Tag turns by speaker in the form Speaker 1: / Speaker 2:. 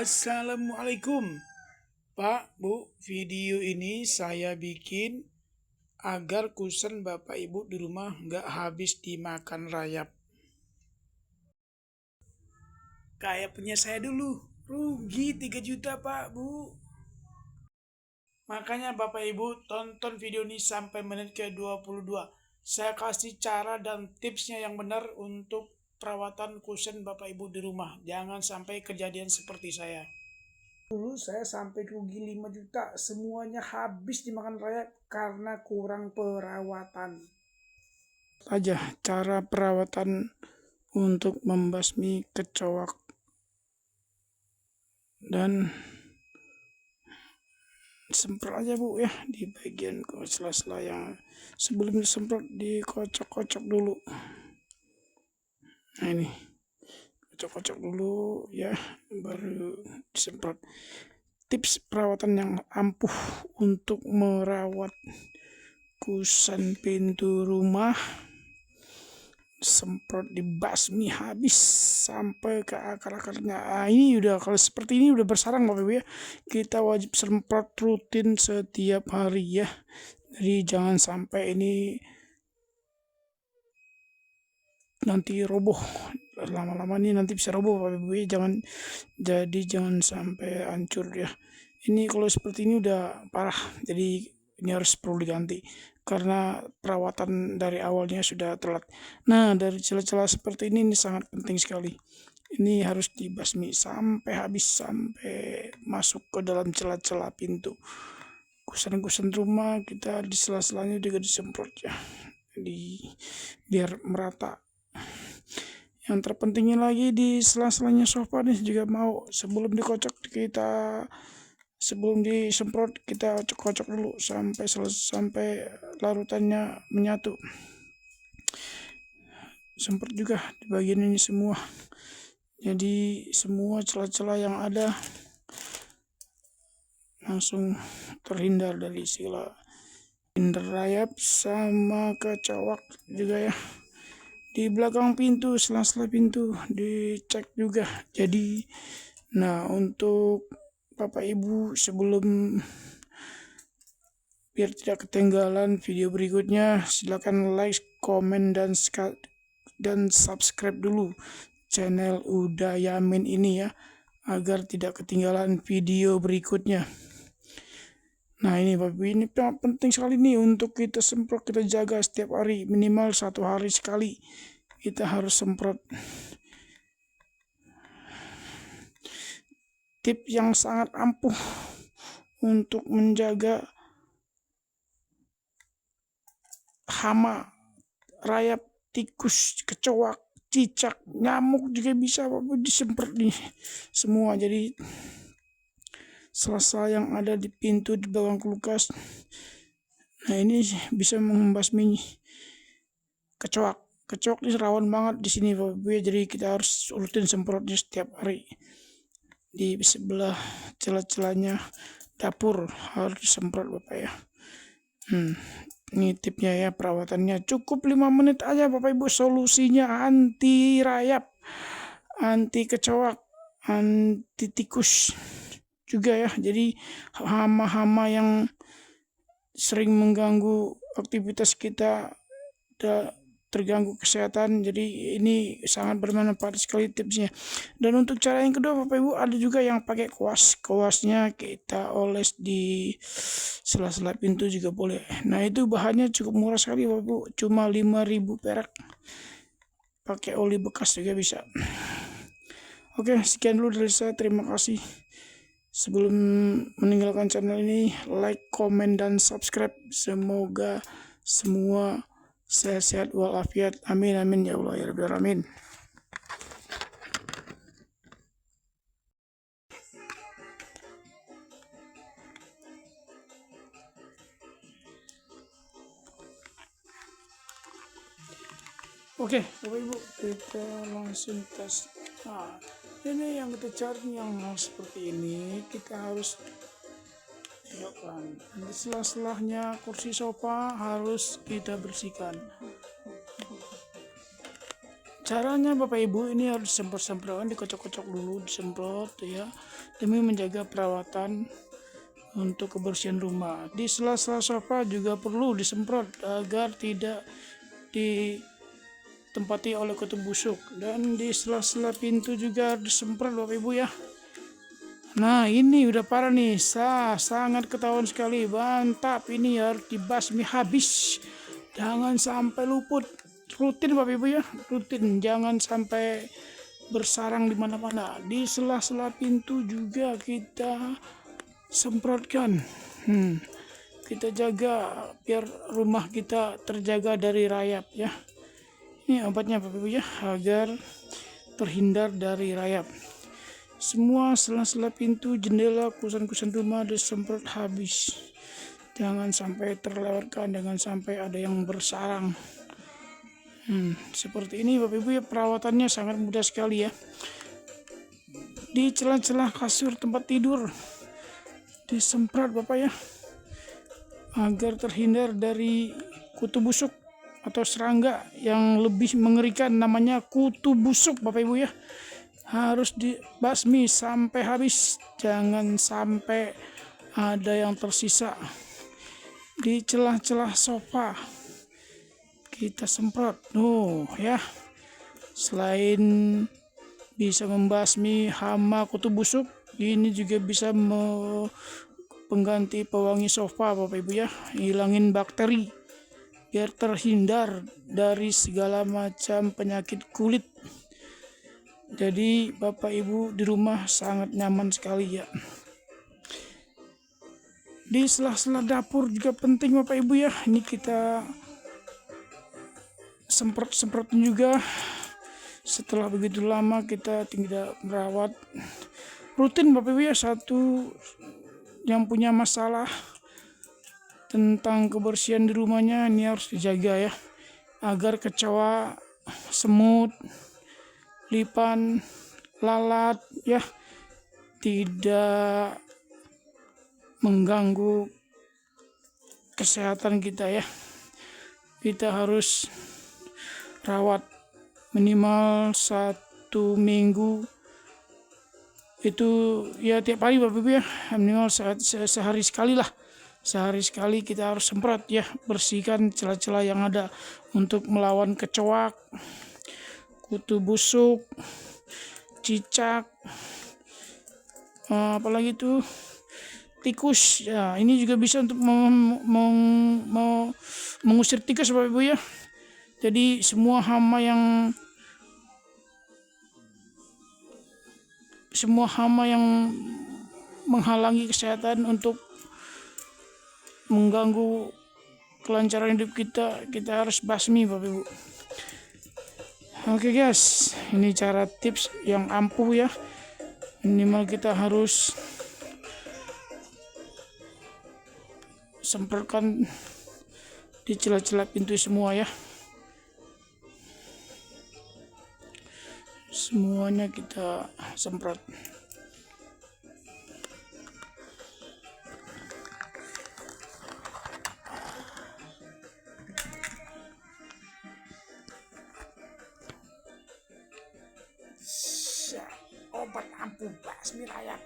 Speaker 1: Assalamualaikum Pak, Bu. Video ini saya bikin agar kusen Bapak Ibu di rumah nggak habis dimakan rayap. Kayak punya saya dulu, rugi 3 juta Pak, Bu. Makanya Bapak Ibu tonton video ini sampai menit ke 22. Saya kasih cara dan tipsnya yang benar untuk perawatan kusen Bapak Ibu di rumah. Jangan sampai kejadian seperti saya. Dulu saya sampai rugi 5 juta, semuanya habis dimakan rayap karena kurang perawatan. Aja cara perawatan untuk membasmi kecoak dan semprot aja Bu ya di bagian sela-sela yang sebelum disemprot dikocok-kocok dulu. Nah ini kocok-kocok dulu ya baru disemprot. Tips perawatan yang ampuh untuk merawat kusen pintu rumah, semprot dibasmi habis sampai ke akar-akarnya. Ini udah, kalau seperti ini udah bersarang Bapak Ibu ya, kita wajib semprot rutin setiap hari ya. Jadi jangan sampai ini nanti roboh, lama-lama ini nanti bisa roboh Bapak Ibu ya. Jangan sampai hancur ya. Ini kalau seperti ini udah parah, jadi ini harus perlu diganti karena perawatan dari awalnya sudah telat. Nah, dari celah-celah seperti ini sangat penting sekali. Ini harus dibasmi sampai habis, sampai masuk ke dalam celah-celah pintu. Kusen-kusen rumah kita di sela-selanya juga disemprot ya, biar merata. Yang terpentingnya lagi di sela-selanya sofa nih juga mau, sebelum disemprot kita kocok dulu sampai larutannya menyatu. Semprot juga di bagian ini semua, jadi semua celah-celah yang ada langsung terhindar dari segala rayap sama kecoak juga ya. Di belakang pintu, sela-sela pintu dicek juga. Jadi nah, untuk Bapak Ibu, sebelum biar tidak ketinggalan video berikutnya, silakan like, komen, dan subscribe dulu channel Uda Yamin ini ya, agar tidak ketinggalan video berikutnya. Nah ini Bapak Ibu, ini penting sekali nih untuk kita semprot, kita jaga setiap hari, minimal 1 hari sekali kita harus semprot. Tip yang sangat ampuh untuk menjaga hama, rayap, tikus, kecoak, cicak, nyamuk juga bisa disemprot nih semua. Jadi sela-sela yang ada di pintu, di belakang kulkas, nah ini bisa membasmi kecoak. Kecoak ini rawan banget di sini Bapak Ibu, jadi kita harus rutin semprotnya setiap hari. Di sebelah celah-celahnya dapur harus disemprot Bapak ya. Ini tipnya ya, perawatannya cukup 5 menit aja Bapak Ibu, solusinya anti rayap, anti kecoak, anti tikus juga ya. Jadi hama-hama yang sering mengganggu aktivitas kita, terganggu kesehatan, jadi ini sangat bermanfaat sekali tipsnya. Dan untuk cara yang kedua Bapak Ibu, ada juga yang pakai kuasnya kita oles di sela-sela pintu juga boleh. Nah itu bahannya cukup murah sekali Bapak Ibu, cuma 5.000 perak, pakai oli bekas juga bisa. Oke, sekian dulu dari saya, terima kasih. Sebelum meninggalkan channel ini, like, komen, dan subscribe. Semoga semua sehat walafiat. Amin amin ya Allah ya Rabbal alamin. Oke Bapak Ibu, kita langsung tes. Nah ini yang kita cari, yang seperti ini kita harus siapkan. Di sela-selahnya kursi sofa harus kita bersihkan. Caranya Bapak Ibu ini harus disemprot-semprot, dikocok-kocok dulu, disemprot ya, demi menjaga perawatan untuk kebersihan rumah. Di sela-sela sofa juga perlu disemprot agar tidak ditempati oleh kutu busuk, dan di sela-sela pintu juga harus disemprot Bapak Ibu ya. Nah ini udah parah nih, sangat ketahuan sekali, mantap, ini harus dibasmi habis, jangan sampai luput. Rutin Bapak Ibu ya, rutin, jangan sampai bersarang di mana-mana. Di sela-sela pintu juga kita semprotkan. Kita jaga biar rumah kita terjaga dari rayap ya. Ini obatnya Bapak Ibu ya, agar terhindar dari rayap. Semua sela-sela pintu, jendela, kusen-kusen rumah disemprot habis. Jangan sampai terlewatkan, jangan sampai ada yang bersarang. Seperti ini Bapak Ibu ya, perawatannya sangat mudah sekali ya. Di celah-celah kasur tempat tidur disemprot Bapak ya, agar terhindar dari kutu busuk atau serangga yang lebih mengerikan, namanya kutu busuk Bapak Ibu ya. Harus dibasmi sampai habis, jangan sampai ada yang tersisa. Di celah-celah sofa kita semprot ya. Selain bisa membasmi hama kutu busuk, ini juga bisa pengganti pewangi sofa Bapak Ibu ya, hilangin bakteri biar terhindar dari segala macam penyakit kulit. Jadi Bapak Ibu di rumah sangat nyaman sekali ya. Di sela-sela dapur juga penting Bapak Ibu ya, ini kita semprot juga. Setelah begitu lama kita tidak merawat rutin Bapak Ibu ya. Satu yang punya masalah tentang kebersihan di rumahnya ini harus dijaga ya, agar kecoa, semut, lipan, lalat ya tidak mengganggu kesehatan kita ya. Kita harus rawat minimal 1 minggu itu ya, tiap hari Bapak Ibu ya, minimal sehari sekali lah. Sehari sekali kita harus semprot ya, bersihkan celah-celah yang ada untuk melawan kecoak, kutu busuk, cicak, apalagi itu tikus ya. Ini juga bisa untuk mengusir tikus Bapak Ibu ya. Jadi semua hama yang menghalangi kesehatan untuk mengganggu kelancaran hidup kita harus basmi Bapak Ibu. Oke guys, ini cara tips yang ampuh ya. Minimal kita harus semprotkan di celah-celah pintu semua ya. Semuanya kita semprot. Obat ampuh basmi rayap.